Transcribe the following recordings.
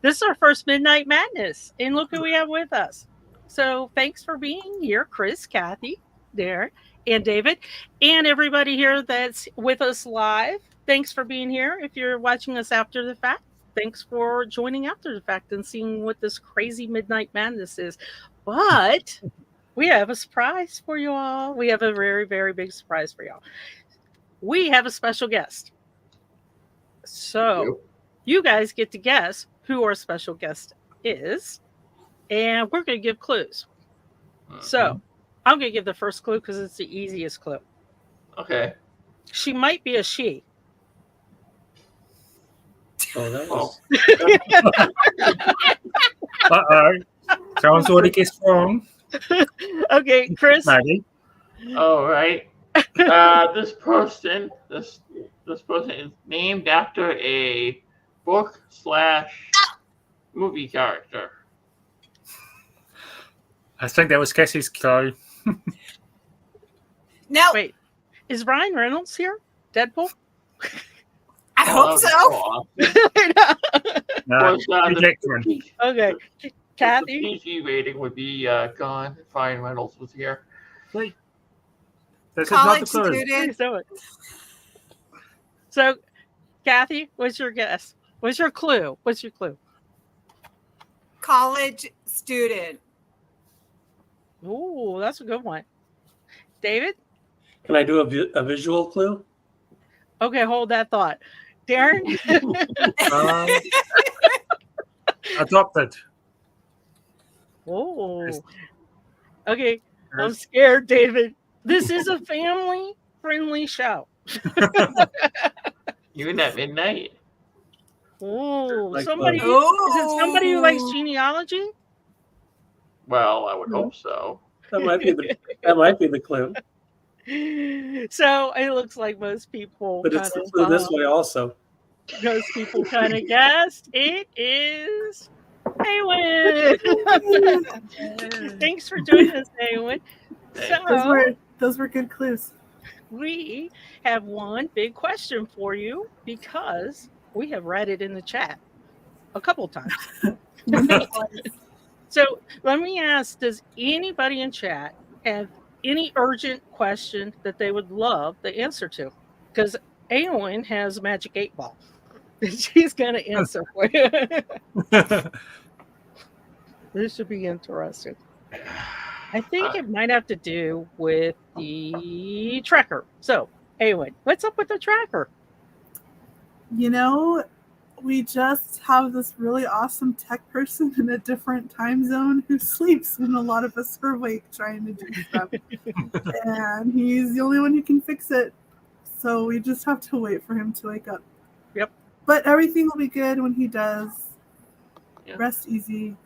This is our first Midnight Madness, and look who we have with us. So thanks for being here, Chris, Kathy, Darren, and David, and everybody here that's with us live. Thanks for being here. If you're watching us after the fact, thanks for joining after the fact and seeing what this crazy Midnight Madness is. But we have a surprise for you all. We have a very, very big surprise for y'all. We have a special guest. So you guys get to guess who our special guest is, and we're going to give clues. So I'm going to give the first clue because it's the easiest clue. Okay. She might be a she. Oh, that was... Uh-oh. Someone's already guessed wrong. Okay, Chris. Maggie. All right. This person is named after a book/movie character. I think that was Cassie's clue. No. Wait, is Ryan Reynolds here? Deadpool? I hope so. No, Okay. Kathy? The PG rating would be gone if Ryan Reynolds was here. Wait. This College is not the clue. student. So, Kathy, what's your guess? What's your clue? College student. Ooh, that's a good one. David? Can I do a visual clue? Okay, hold that thought. Darren? Adopted. Oh. Okay, I'm scared, David. This is a family-friendly show. Even at midnight. Oh, Like somebody. fun. Is it somebody who likes genealogy? Well, I would hope so. That might be the clue. So it looks like most people. But it's the clue this way also. Most people kind of guessed it is Awen. Thanks for joining us, Awen. So those were good clues. we have one big question for you because we have read it in the chat a couple times. So let me ask, does anybody in chat have any urgent question that they would love the answer to? Because Awen has a magic 8-ball. She's going to answer for you. This should be interesting. I think it might have to do with the tracker. So, Awen, what's up with the tracker? You know, we just have this really awesome tech person in a different time zone who sleeps when a lot of us are awake trying to do stuff. And he's the only one who can fix it. So we just have to wait for him to wake up. Yep. But everything will be good when he does. Yeah. Rest easy.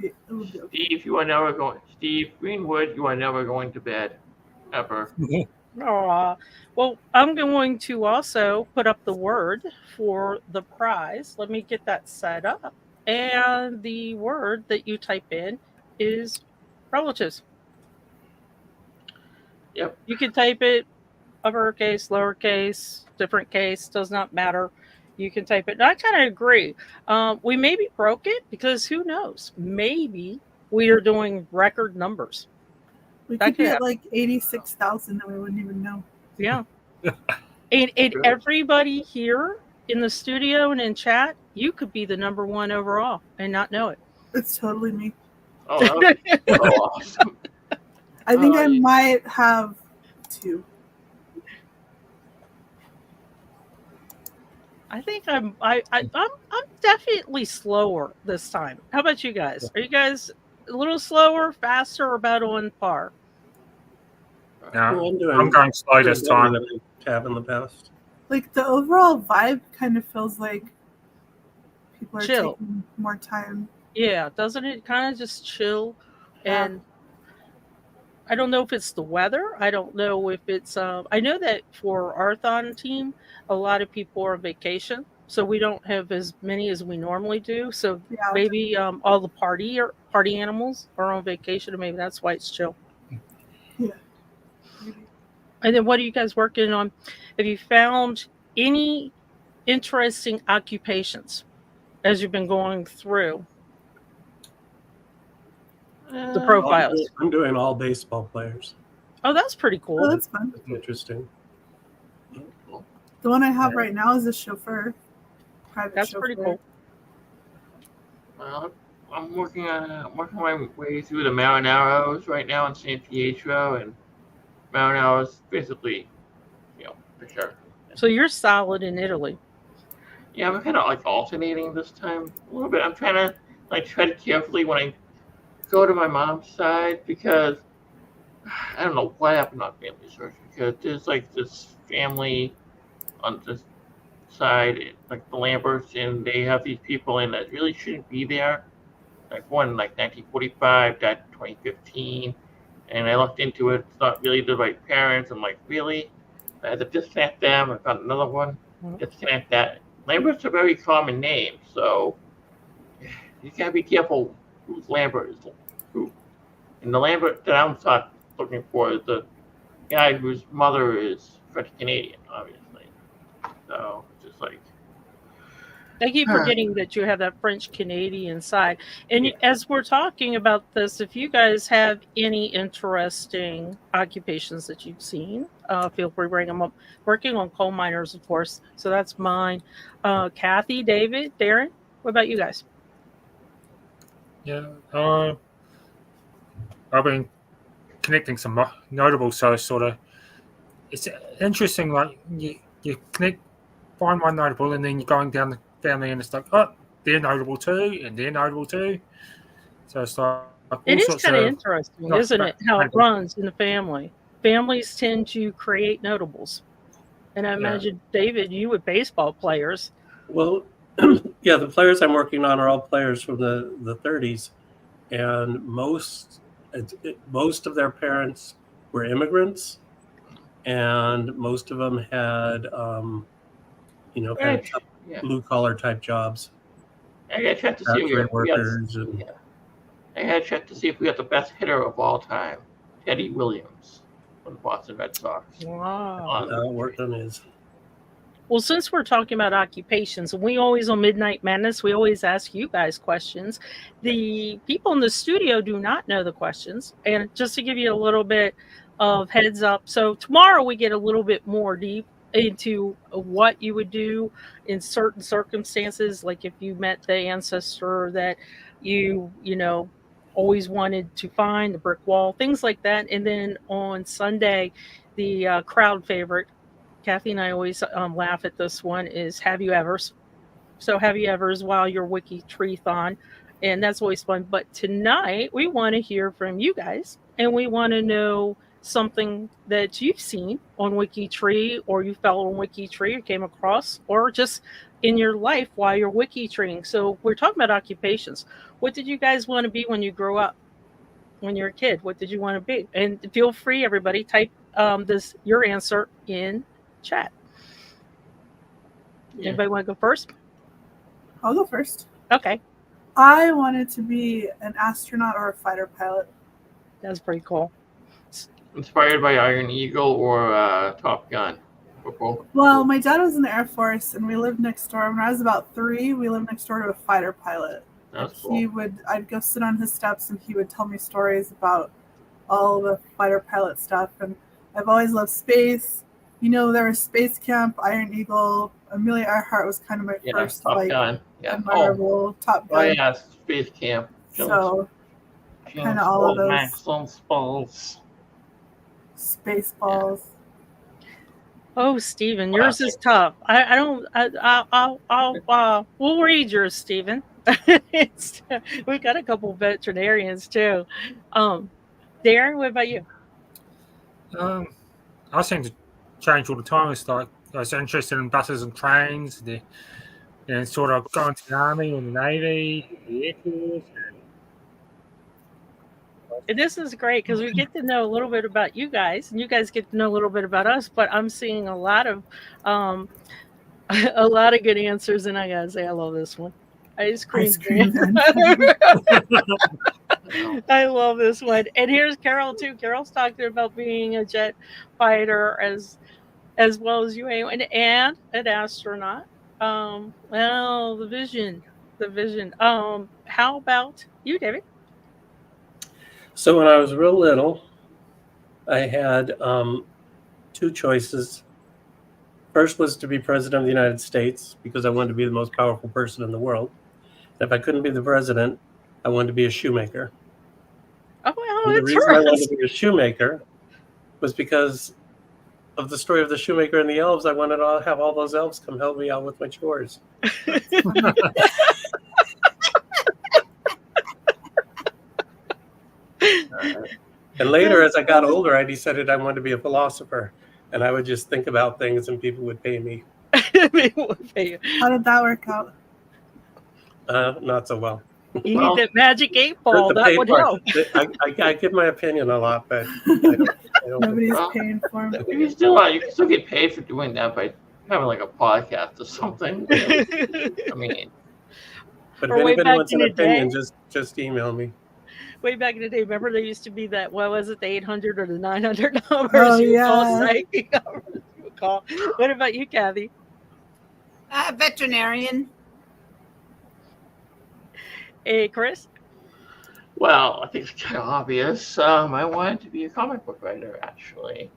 It will be okay. Steve Greenwood, you are never going to bed. Ever. Well, I'm going to also put up the word for the prize. Let me get that set up. And the word that you type in is relatives. Yep. You can type it uppercase, lowercase, different case, does not matter. You can type it. And I kind of agree. We maybe broke it because who knows? Maybe we are doing record numbers. We could be at like 86,000 and we wouldn't even know. Yeah. and everybody here in the studio and in chat, you could be the number one overall and not know it. It's totally me. Oh, that was so awesome. I think I might have 2. I think I'm definitely slower this time. How about you guys? Are you guys a little slower, faster, or about on par? No, I'm going slow this time. Than I have in the past. Like the overall vibe kind of feels like people are Chill. taking more time. Yeah, doesn't it kind of just chill? Yeah. And I don't know if it's the weather. I don't know if it's. I know that for our Thon team, a lot of people are on vacation, so we don't have as many as we normally do. So Yeah. maybe all the party animals are on vacation, and maybe that's why it's chill. Yeah. And then, what are you guys working on? Have you found any interesting occupations? as you've been going through the Uh, profiles? I'm doing all baseball players. Oh, that's pretty Oh, cool. that's fun. That's interesting. The one I have right now is a chauffeur. Private That's chauffeur. pretty cool. Well, I'm working my way through the Marinaros right now in San Pietro, and Marinaros basically, for sure. So you're solid in Italy. Yeah, I'm kind of like alternating this time a little bit. I'm trying to tread carefully when I go to my mom's side because I don't know what happened on Family Search because there's like this family on this side, like the Lamberts, and they have these people in that really shouldn't be there. Like one, like 1945, died in 2015, and I looked into it. It's not really the right parents. I'm like, really? I had to disconnect them. I found another one, disconnect that. Lambert's a very common name, so you gotta be careful whose Lambert is who. And the Lambert that I'm looking for is the guy whose mother is French Canadian, obviously. So just like I keep forgetting that you have that French Canadian side. And as we're talking about this, if you guys have any interesting occupations that you've seen, feel free to bring them up. Working on coal miners, of course. So that's mine. Kathy, David, Darren, what about you guys? Yeah, I've been connecting some notables, so it's interesting. Like you find one notable, and then you're going down the family, and it's like, oh, they're notable too, and they're notable too. So it's like it is kind of interesting, isn't it? How it runs in the family. Families tend to create notables, and I imagine David, you with baseball players. Well, yeah, the players I'm working on are all players from the 30s, and most of their parents were immigrants, and most of them had kind of blue collar type jobs. I gotta check to see if we got the best hitter of all time, Teddy Williams from the Boston Red Sox. Wow, worked on his. Well, since we're talking about occupations, and we always on Midnight Madness, we always ask you guys questions. The people in the studio do not know the questions. And just to give you a little bit of heads up, so tomorrow we get a little bit more deep into what you would do in certain circumstances, like if you met the ancestor that you always wanted to find, the brick wall, things like that. And then on Sunday, the crowd favorite, Kathy and I always laugh at this one, is Have You Evers. So Have You Evers while you're WikiTree-thon, and that's always fun. But tonight we want to hear from you guys, and we want to know something that you've seen on WikiTree, or you fell on WikiTree or came across, or just in your life while you're WikiTreeing. So we're talking about occupations. What did you guys want to be when you grow up? When you're a kid, what did you want to be? And feel free, everybody, type your answer in chat. Anybody want to go first? I'll go first. Okay. I wanted to be an astronaut or a fighter pilot. That's pretty cool. Inspired by Iron Eagle or Top Gun? Well, my dad was in the Air Force, and we lived next door. When I was about 3, we lived next door to a fighter pilot. That's cool. I'd go sit on his steps, and he would tell me stories about all the fighter pilot stuff. And I've always loved space. There was Space Camp, Iron Eagle. Amelia Earhart was kind of my first Top Gun. admirable Top Gun. Oh yeah, Space Camp. So kind of all of those. Balls. Spaceballs. Oh, Stephen, yours is tough. We'll read yours, Stephen. We've got a couple veterinarians too. Darren, what about you? I seem to change all the time. It's like I was interested in buses and trains, and sort of going to the Army and the Navy, the Air Force. And this is great because we get to know a little bit about you guys, and you guys get to know a little bit about us. But I'm seeing a lot of good answers, and I gotta say, I love this one. Ice cream. I love this one. And here's Carol too. Carol's talking about being a jet fighter as well as you, and an astronaut. Well, the vision the vision. How about you, David? So when I was real little, I had two choices. First was to be president of the United States because I wanted to be the most powerful person in the world. And if I couldn't be the president, I wanted to be a shoemaker. Oh, well, And the it's reason I first. wanted to be a shoemaker was because of the story of the shoemaker and the elves. I wanted to have all those elves come help me out with my chores. And later, as I got older, I decided I wanted to be a philosopher. And I would just think about things and people would pay me. How did that work out? Not so well. You Well, need that magic 8-ball. The That paid would part. help. I give my opinion a lot, but I don't Nobody's Well, paying for me. you can still get paid for doing that by having like a podcast or something. I mean, But Or if way anybody back wants in an the opinion, day. just email me. Way back in the day, remember there used to be that, what was it, the 800 or the 900 numbers Oh, you would call yeah. psychic numbers you would call. What about you, Kathy? Veterinarian. Hey, Chris? well, I think it's kind of obvious. I wanted to be a comic book writer, actually.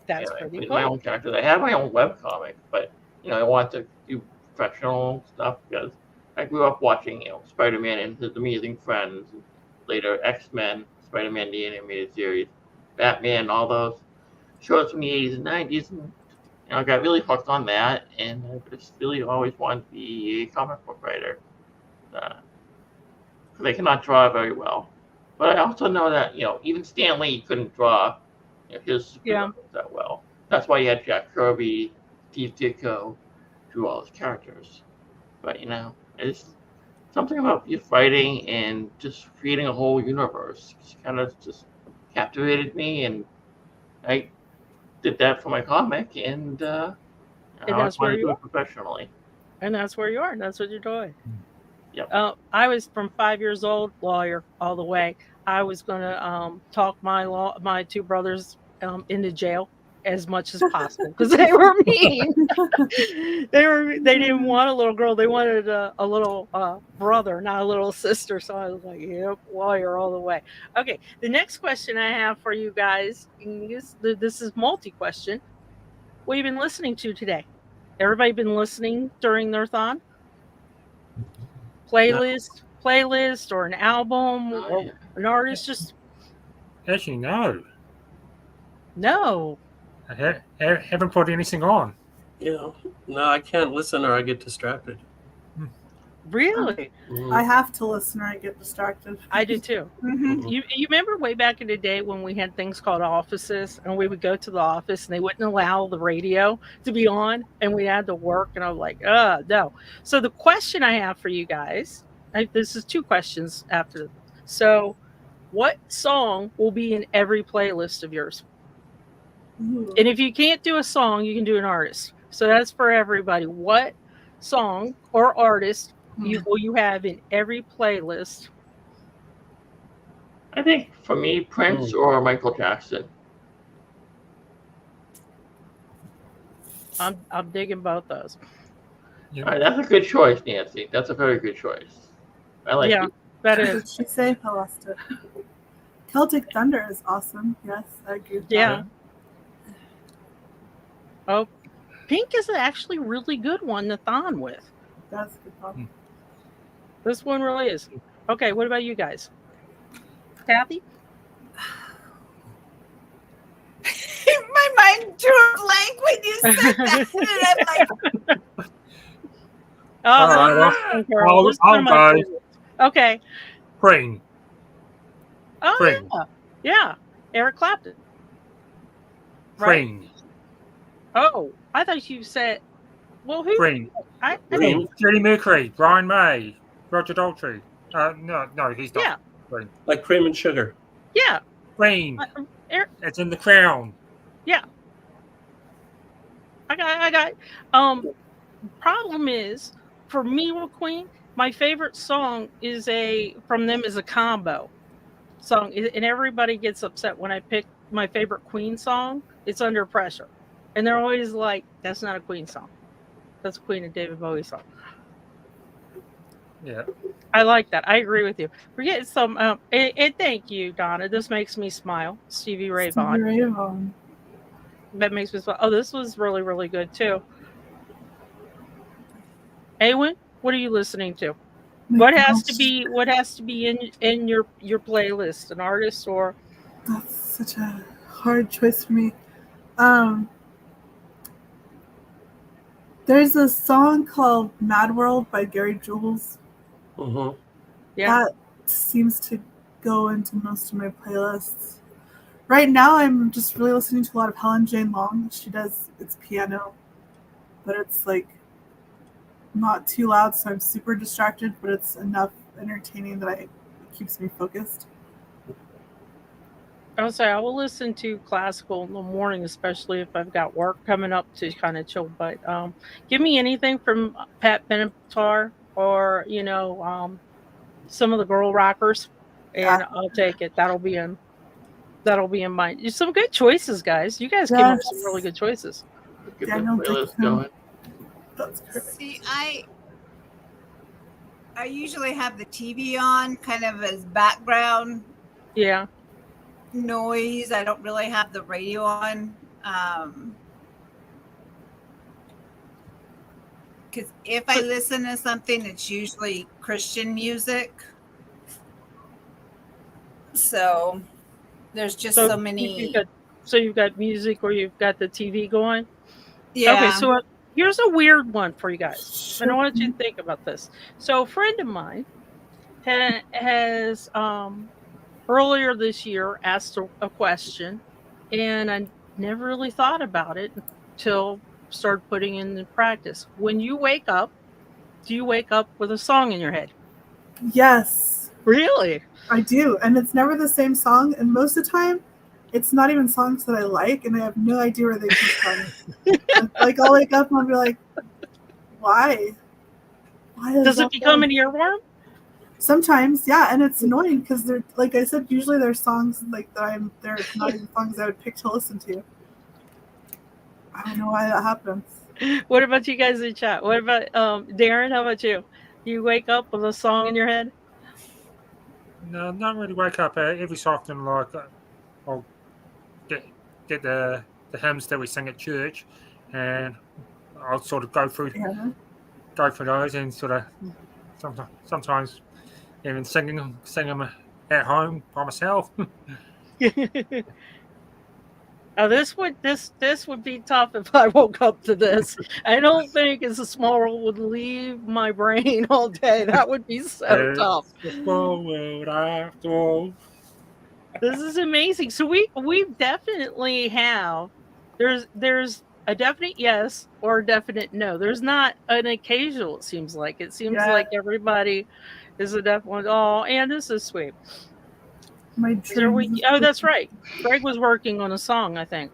That's I pretty created cool. my own characters. I have my own webcomic, but I want to do professional stuff because I grew up watching, Spider-Man and His Amazing Friends, and later X-Men, Spider-Man the animated series, Batman, all those shows from the 80s and 90s, and I got really hooked on that, and I just really always wanted to be a comic book writer. Because I cannot draw very well, but I also know that even Stan Lee couldn't draw his Yeah. superheroes that well. That's why you had Jack Kirby, Steve Ditko drew all his characters. But it's something about just writing and just creating a whole universe. It's kind of just captivated me, and I did that for my comic, and I that's where want to you do are. it professionally. And that's where you are. That's what you're doing. Yep. I was from 5 years old, lawyer all the way. I was going to talk my two brothers into jail as much as possible because they were mean. They didn't want a little girl. They wanted a little brother, not a little sister. So I was like, yep, lawyer all the way. Okay, the next question I have for you guys is this is multi-question. What have you been listening to today? Everybody been listening during their thon? Playlist or an album Oh, or yeah. an artist? Just Actually, no. no. I haven't put anything on. No, I can't listen or I get distracted. Really? I have to listen or I get distracted. I do too. Mhm. You remember way back in the day when we had things called offices and we would go to the office and they wouldn't allow the radio to be on and we had to work and I was like, no. So the question I have for you guys, this is two questions after. So what song will be in every playlist of yours? Ooh. And if you can't do a song, you can do an artist. So that's for everybody. What song or artist will you have in every playlist? I think for me, Prince or Michael Jackson. I'm digging both those. Yeah. All right, that's a good choice, Nancy. That's a very good choice. I like Yeah, it. that What is. did she say? I lost it. Celtic Thunder is awesome. Yes, I agree with Yeah. that. Oh, Pink is actually a really good one to thon with. That's a good problem. This one really is. Okay, what about you guys? Kathy? My mind drew a blank when you said that. And I'm like, Oh, All right, listen, girl, I'll listen to my go. playlist. Okay. Queen. Oh, Queen. yeah. Eric Clapton. Right? Queen. Oh, I thought you said, well, who? Queen. I Queen. Freddie Mercury. Brian May. Roger Daltrey. No, he's not. Yeah. Queen. Like cream and sugar. Yeah. Queen. Eric, It's in the crown. yeah. I got. Problem is, for me with Queen, my favorite song is from them is a combo song, and everybody gets upset when I pick my favorite Queen song. It's Under Pressure, and they're always like, "That's not a Queen song. That's a Queen and David Bowie song." Yeah. I like that. I agree with you. Forget some. And thank you, Donna. This makes me smile. Stevie Ray Stevie Vaughan. Ray Vaughan. That makes me smile. Oh, this was really, really good too. Awen, what are you listening to? My What has to gosh, be? What has to be in your playlist? An artist or? that's such a hard choice for me. Um, there's a song called "Mad World" by Gary Jules. Mm-hmm. Yeah. That seems to go into most of my playlists. Right now, I'm just really listening to a lot of Helen Jane Long. It's piano, but it's like not too loud, so I'm super distracted, but it's enough entertaining that it keeps me focused. I would say I will listen to classical in the morning, especially if I've got work coming up to kind of chill. But give me anything from Pat Benatar or some of the girl rockers, Yeah. and I'll take it. That'll be in my some good choices, guys. You guys came up with some really Yes. good choices. Get the Daniel playlist Dixon. going. That's perfect. See, I usually have the TV on kind of as background Yeah. noise. I don't really have the radio on. Because if I listen to something, it's usually Christian music. So there's just so many. You've got music or you've got the TV going. Yeah. Okay, so here's a weird one for you guys. Sure. And I want you to think about this. So a friend of mine has earlier this year asked a question, and I never really thought about it until started putting it into practice. When you wake up, do you wake up with a song in your head? Yes, Really? I do. And it's never the same song. And most of the time, it's not even songs that I like, and I have no idea where they come from. Like, I'll wake up and I'll be like, why? Why Does it become an earworm? Sometimes, yeah, and it's annoying because they're, like I said, usually they're songs like they're not even songs I would pick to listen to. I don't know why that happens. What about you guys in chat? What about Darren? How about you? You wake up with a song in your head? No, not really wake up every so often. Like I'll get the hymns that we sing at church, and I'll sort of go through those and sort of sometimes even sing them at home by myself. Now this would be tough if I woke up to this. I don't think as a small world would leave my brain all day. That would be so tough. The small world after all. This is amazing. So we definitely have there's a definite yes or a definite no. There's not an occasional. It seems like like everybody is a definite. Oh, and this is sweet. Oh, that's right. Greg was working on a song, I think.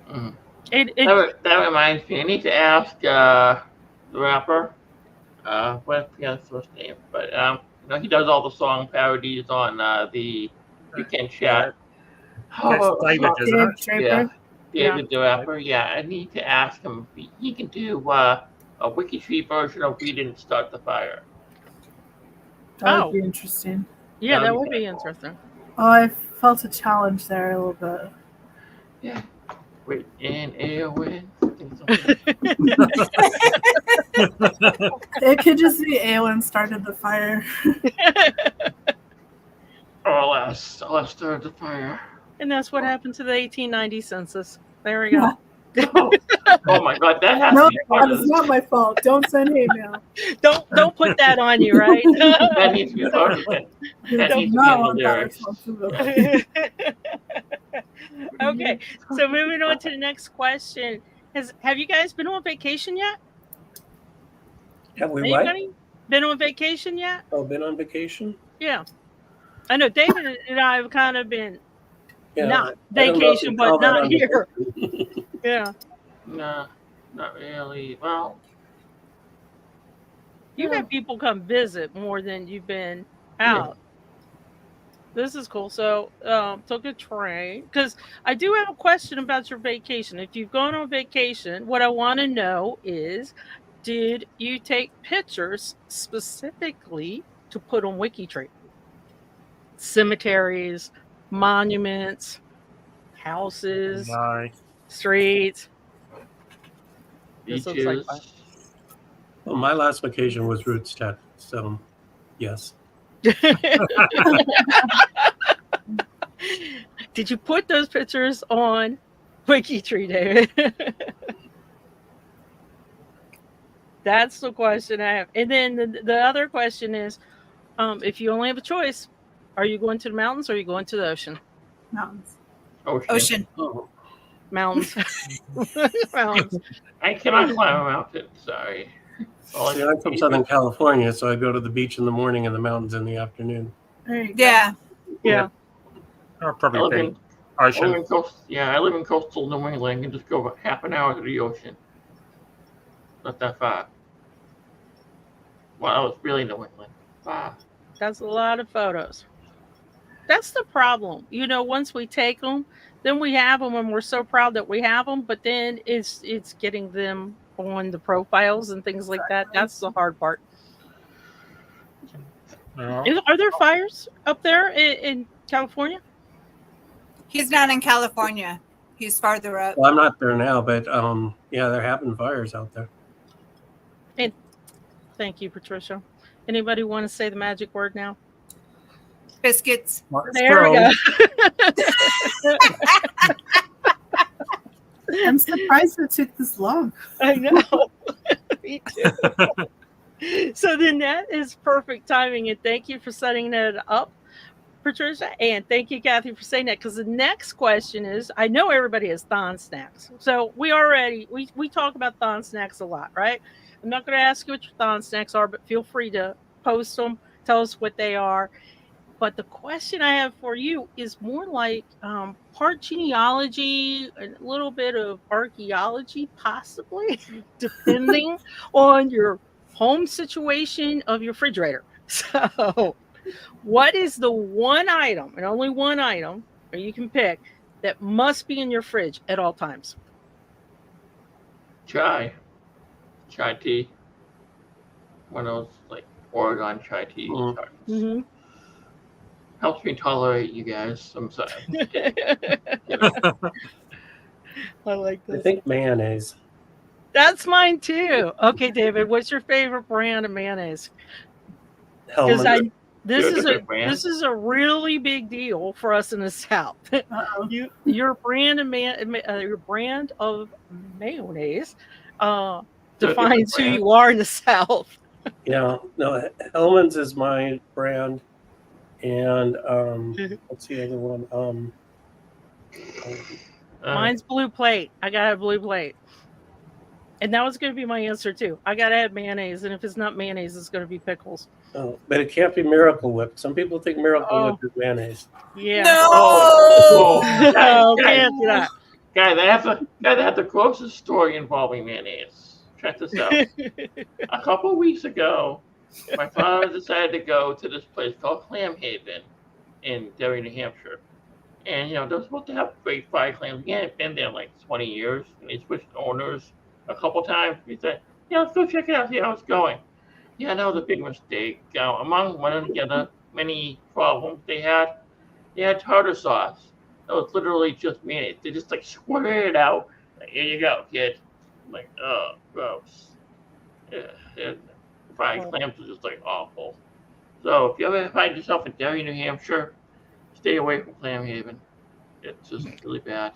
Mm. That reminds me. I need to ask the rapper. What's his first name? But he does all the song parodies on the Weekend Chat. David, isn't it? Yeah, David the rapper. Yeah, I need to ask him if he can do a WikiTree version of "We Didn't Start the Fire." That would be interesting. Yeah, that would be interesting. Oh, I felt a challenge there a little bit. Yeah. Wait, in a wind. It could just be Awen started the fire. I'll start the fire. And that's what happened to the 1890 census. There we go. Oh my God, that has No, to be part that of is not my fault. Don't send hate mail. Don't put that on you, right? That needs to be part of it. That Don't needs to be in the want that lyrics. responsibility. Okay, so moving on to the next question. Have you guys been on vacation yet? Have we Anybody been on vacation yet? Oh, been on vacation? Yeah. I know David and I have kind of been not I don't know if vacation, you but call that not on here. vacation. Yeah. No, not really. Well, You've had people come visit more than you've been out. This is cool. So, took a train because I do have a question about your vacation. If you've gone on vacation, what I want to know is, did you take pictures specifically to put on WikiTree? Cemeteries, monuments, houses, No. streets. This looks like fun. Beaches. Well, my last vacation was Roots Tech, so yes. Did you put those pictures on WikiTree, David? That's the question I have. And then the other question is, if you only have a choice, are you going to the mountains or are you going to the ocean? Mountains. Ocean. Oh, Mountains. Mountains. I cannot climb a mountain. Sorry. All I see, can I'm from do- Southern California, so I go to the beach in the morning and the mountains in the afternoon. There you go. Yeah. Yeah. I'll I probably live pick in, I live ocean. in I live in coastal New England and just go about half an hour to the ocean. Not that far. Well, it's really New England. Far. That's a lot of photos. That's the problem. You know, once we take them, then we have them and we're so proud that we have them, but then it's getting them on the profiles and things like that. That's the hard part. Yeah. Are there fires up there in California? He's not in California. He's farther up. Well, I'm not there now, but yeah, they're having fires out there. Thank you, Patricia. Anybody want to say the magic word now? Biscuits. There we go. I'm surprised it took this long. I know. Me too. So then that is perfect timing, and thank you for setting that up, Patricia, and thank you, Kathy, for saying that. Because the next question is, I know everybody has Thon snacks, so we talk about Thon snacks a lot, right? I'm not going to ask you what your Thon snacks are, but feel free to post them, tell us what they are. But the question I have for you is more like part genealogy, a little bit of archaeology, possibly, depending on your home situation of your refrigerator. So, what is the one item, and only one item, or you can pick, that must be in your fridge at all times? Chai tea. One of those like Oregon chai tea. Mm. cartons. Mm-hmm. Helps me tolerate you guys. I'm sorry. I like I this. think mayonnaise. That's mine too. Okay, David, what's your favorite brand of mayonnaise? Because Hellman. this is a really big deal for us in the South. Uh-oh. Your brand of mayonnaise defines who you are in the South. Yeah, no, Hellman's is my brand, and what's the other one? Mine's Blue Plate. I gotta have Blue Plate. And that was going to be my answer too. I gotta have mayonnaise, and if it's not mayonnaise, it's going to be pickles. Oh, but it can't be Miracle Whip. Some people think Miracle Whip is mayonnaise. Yeah. No. Oh, Oh, guys, can't do that. guy, they have the grocery story involving mayonnaise. Check this out. A couple of weeks ago, my father decided to go to this place called Clam Haven in Derry, New Hampshire. And, you know, they're supposed to have great fried clams. He hadn't been there in like 20 years, and they switched owners a couple times. He said, yeah, let's go check it out, see how it's going. Yeah, that was a big mistake. Among one of the other many problems they had tartar sauce. That was literally just mayonnaise. They just like squirted it out. Like, here you go, kid. I'm like, oh, gross. Yeah, fried clams are just like awful. So if you ever find yourself in Derry, New Hampshire, stay away from Clam Haven. It's just really bad.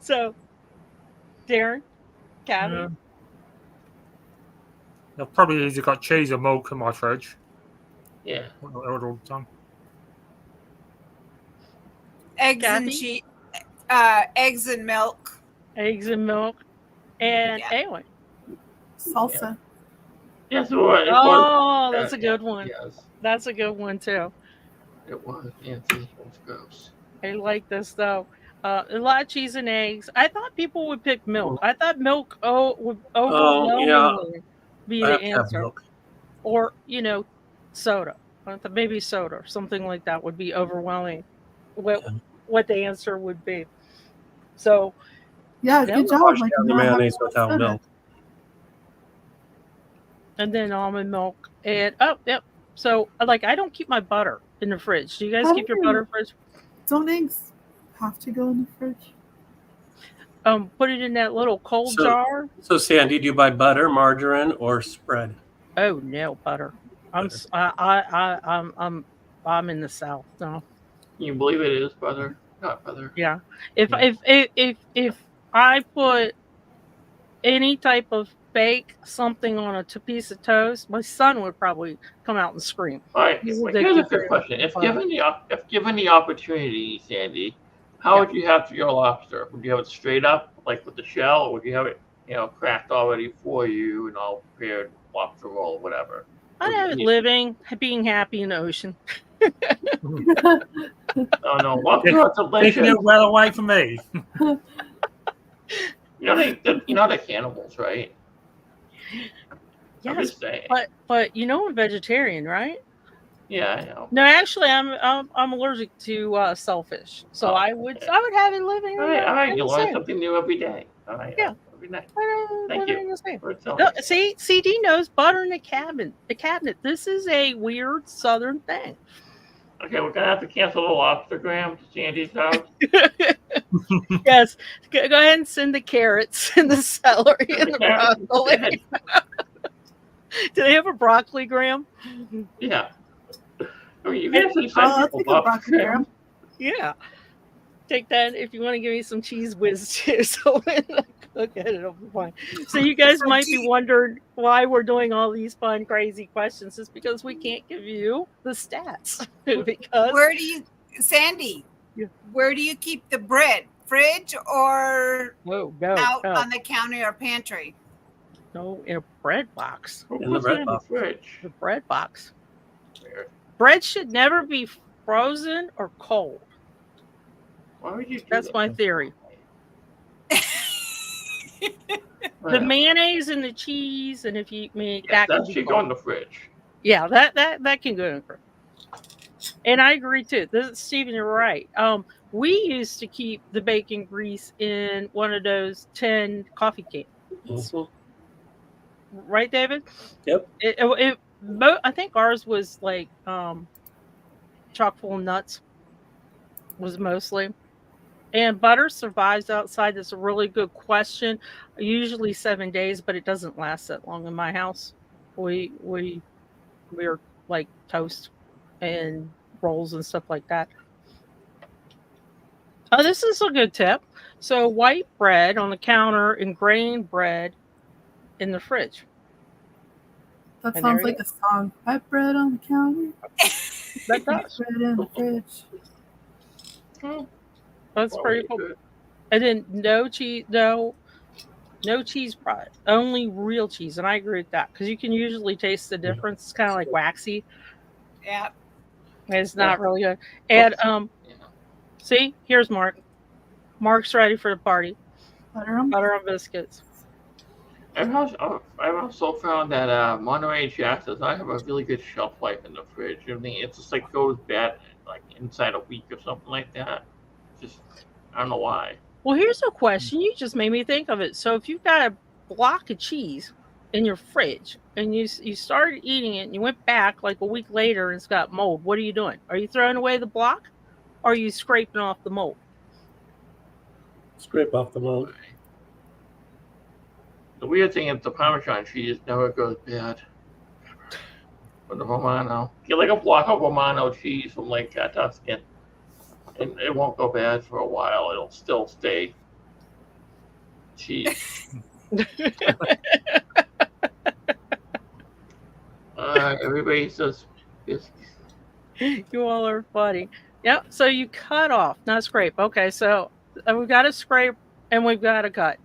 So, Darren, Kathy, Yeah. I've probably either got cheese or milk in my fridge. Yeah. All the time. Eggs and Kathy? cheese. Eggs and milk. eggs and milk, and Yeah. anyway. Salsa. Yes, it was. Oh, that's a good one. Yes, That's a good one too. it was. Yeah, it was gross. I like this though. A lot of cheese and eggs. I thought people would pick milk. I thought milk would overwhelmingly be I the have to have answer, milk. or soda. I thought maybe soda or something like that would be overwhelming. What the answer would be. So Yeah, Yeah, good job. Wash Like, down the not having mayonnaise much without soda. milk. and then almond milk, and yep. So like I don't keep my butter in the fridge. Do you guys How keep do your you- butter in the fridge? Don't eggs have to go in the fridge? Put it in that little cold So- jar. So, Sandy, do you buy butter, margarine, or spread? Oh no, butter. I'm Butter. s- I'm in the South. No, Can you believe it is butter? Not butter. yeah. If Yeah. if I put any type of bake something on a piece of toast, my son would probably come out and scream. All right. He's Here's a addicted good to question. If butter. given the opportunity, Sandy, how would you have your lobster? Would you have it straight up, like with the shell, or would you have it, cracked already for you and all prepared lobster roll, whatever? I have it living, being happy in the ocean. Oh no, lobster are Taking delicious. it well away from me. They're cannibals, right? I'm Yes, just saying. but I'm vegetarian, right? Yeah, I know. No, actually, I'm allergic to shellfish, so Oh, I would okay. have it living. All right. in You the learn same. something new every day. All right. Yeah. Every night. Living Thank you. in the same. For telling No, me. see, CD knows butter in the cabinet. The cabinet. This is a weird Southern thing. Okay, we're gonna have to cancel the lobster gram to Sandy's house. Yes, go ahead and send the carrots and the celery and the Carrots broccoli. instead. Do they have a broccoli, Graham? Yeah. I mean, you can actually send I'll people take a lobster broccoli grams. gram. Yeah. Take that if you want to give me some cheese whiz too. So when I cook it, it'll be fine. So you guys might be wondering why we're doing all these fun, crazy questions. It's because we can't give you the stats. Because Where do you, Sandy? Yeah. Where do you keep the bread? Fridge or no, out on the counter or pantry? no, in a bread box. Who In the puts bread it in the box. fridge? The bread box. Weird. Bread should never be frozen or cold. Why would you do That's that? my theory. Wow. The mayonnaise and the cheese, and if you eat meat, Yeah, that can that be should cold. go in the fridge. Yeah, that can go in the fridge. And I agree too. Stephen, you're right. We used to keep the bacon grease in one of those 10 coffee cans. Mhm. Right, David? Yep. I think ours was like chock full of nuts was mostly. And butter survives outside. That's a really good question. Usually 7 days, but it doesn't last that long in my house. We're like toast and rolls and stuff like that. Oh, this is a good tip. So white bread on the counter and grain bread in the fridge. That And sounds there you like a song. White bread on the counter, That white does. bread in the fridge. That's Well, pretty cool. good. And then no cheese product, only real cheese. And I agree with that because you can usually taste the difference. It's kind of like waxy. Yeah. It's not really good. And Yeah. see, here's Mark. Mark's ready for the party. Butter 'em. Butter on biscuits. I've also found that Monterey Jack does not have a really good shelf life in the fridge. I mean, it just like goes bad like inside a week or something like that. Just I don't know why. Well, here's a question. You just made me think of it. So if you've got a block of cheese in your fridge and you started eating it and you went back like a week later and it's got mold, what are you doing? Are you throwing away the block or are you scraping off the mold? Scrape off the mold. The weird thing is the Parmesan cheese never goes bad. But the Romano, get like a block of Romano cheese from like Tuscan, and it won't go bad for a while. It'll still stay cheese. Everybody says biscuits. You all are funny. Yep. So you cut off, not scrape. Okay. So we've got a scrape and we've got a cut.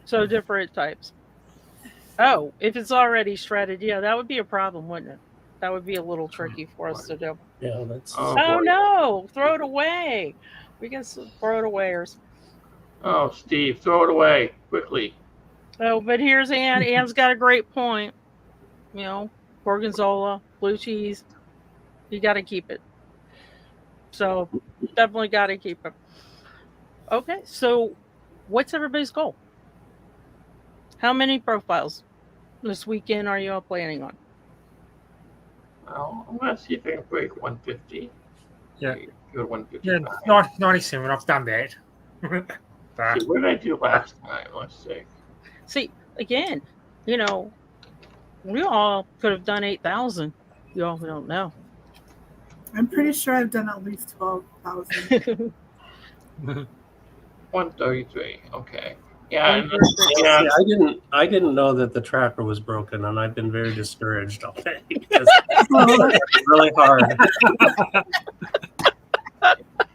So different types. Oh, if it's already shredded, yeah, that would be a problem, wouldn't it? That would be a little tricky for us to do. Yeah, that's Oh, Oh boy. no! Throw it away. We got some throw it awayers. Oh, Steve, throw it away quickly. Oh, but here's Ann. Ann's got a great point. You know, gorgonzola, blue cheese. You got to keep it. So definitely got to keep it. Okay, so what's everybody's goal? How many profiles this weekend are you all planning on? Well, I'm gonna see if I can break 150. Yeah. Go to Yeah, 155. 97. I've done that. See, what did I do last time? Let's see. See, again, you know, we all could have done 8,000. You all don't know. I'm pretty sure I've done at least 12,000. 133. Okay. Yeah. And, 133. yeah. See, I didn't know that the tracker was broken, and I've been very discouraged all day because Oh, it's really hard.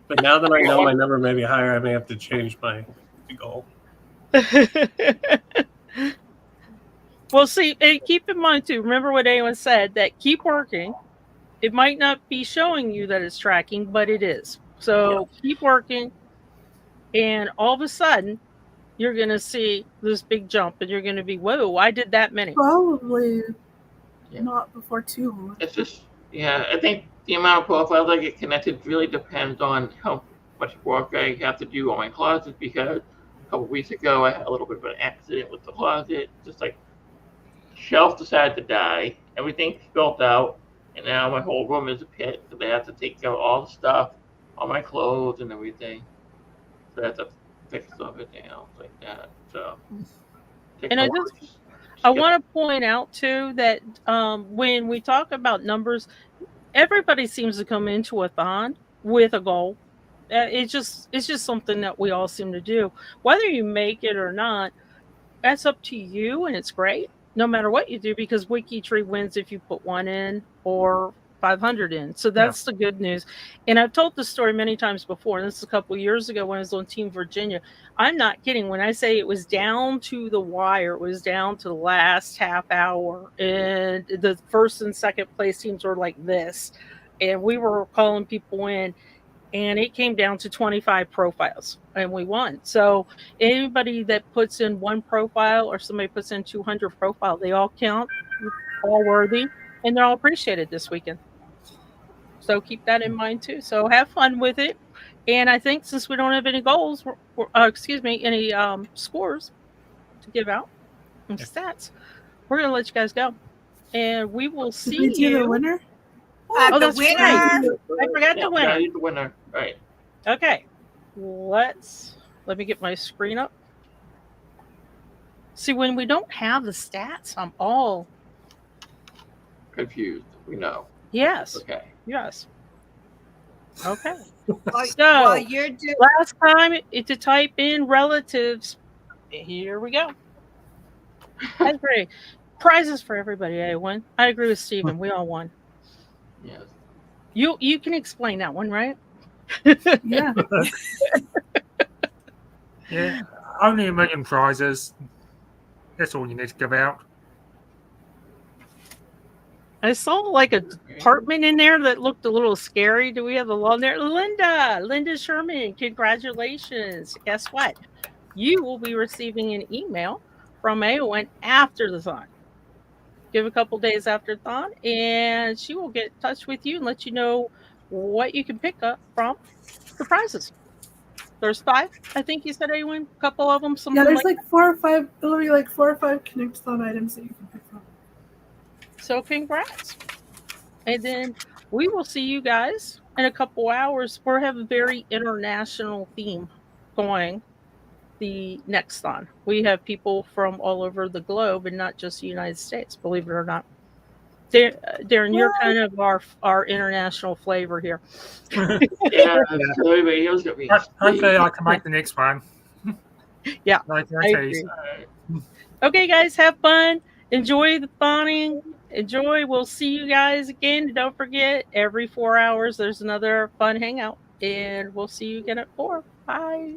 But now that I know my number may be higher, I may have to change my goal. Well, see, and keep in mind too, remember what Awen said, that keep working. It might not be showing you that it's tracking, but it is. So keep working, and all of a sudden, you're going to see this big jump, and you're going to be, whoa, I did that many. probably Yeah. not before too long. It's just, yeah, I think the amount of profiles I get connected really depends on how much work I have to do on my closet, because a couple weeks ago I had a little bit of an accident with the closet. Just like shelf decided to die, everything spilled out, and now my whole room is a pit because I have to take out all the stuff, all my clothes and everything. So I have to fix everything else like that. So, And I want to point out too that when we talk about numbers, everybody seems to come into a thon with a goal. It's just something that we all seem to do. Whether you make it or not, that's up to you, and it's great no matter what you do, because WikiTree wins if you put 1 in or 500 in. So that's the good news. And I've told this story many times before, and this is a couple of years ago when I was on Team Virginia. I'm not kidding when I say it was down to the wire. It was down to the last half hour, and the first and second place teams were like this, and we were calling people in, and it came down to 25 profiles, and we won. So anybody that puts in 1 profile, or somebody puts in 200 profile, they all count, all worthy, and they're all appreciated this weekend. So keep that in mind too. So have fun with it. And I think since we don't have any goals, any scores to give out and stats, we're going to let you guys go. And we will see Did we do the winner? Oh, the that's winner. right. I forgot the winner. Yeah, the winner. Right. Okay. Let me get my screen up. See, when we don't have the stats, I'm all Confused. We know. yes. Okay. Yes. Okay. While you're doing, Last time to type in relatives. Here we go. I agree. Prizes for everybody. I won. I agree with Stephen. We all won. Yes. You can explain that one, right? Yeah. Yeah, only 1 million prizes. That's all you need to give out. I saw like a department in there that looked a little scary. Do we have the law there? Linda Sherman, congratulations. Guess what? You will be receiving an email from AON after the thon. Give a couple days after thon, and she will get in touch with you and let you know what you can pick up from the prizes. There's 5, I think you said, AON. A couple of them. Yeah, there's like 4 or 5. It'll be like 4 or 5 Connect-a-Thon items that you can pick from. So congrats. And then we will see you guys in a couple hours. We have a very international theme going the next thon. We have people from all over the globe and not just the United States, believe it or not. Darren, you're kind of our international flavor here. Yeah. So everybody else got me. Hopefully, I can make the next one. Yeah, No I guarantees. agree. Okay, guys, have fun. Enjoy the thawing. Enjoy. We'll see you guys again. Don't forget, every 4 hours, there's another fun hangout. And we'll see you again at 4. Bye.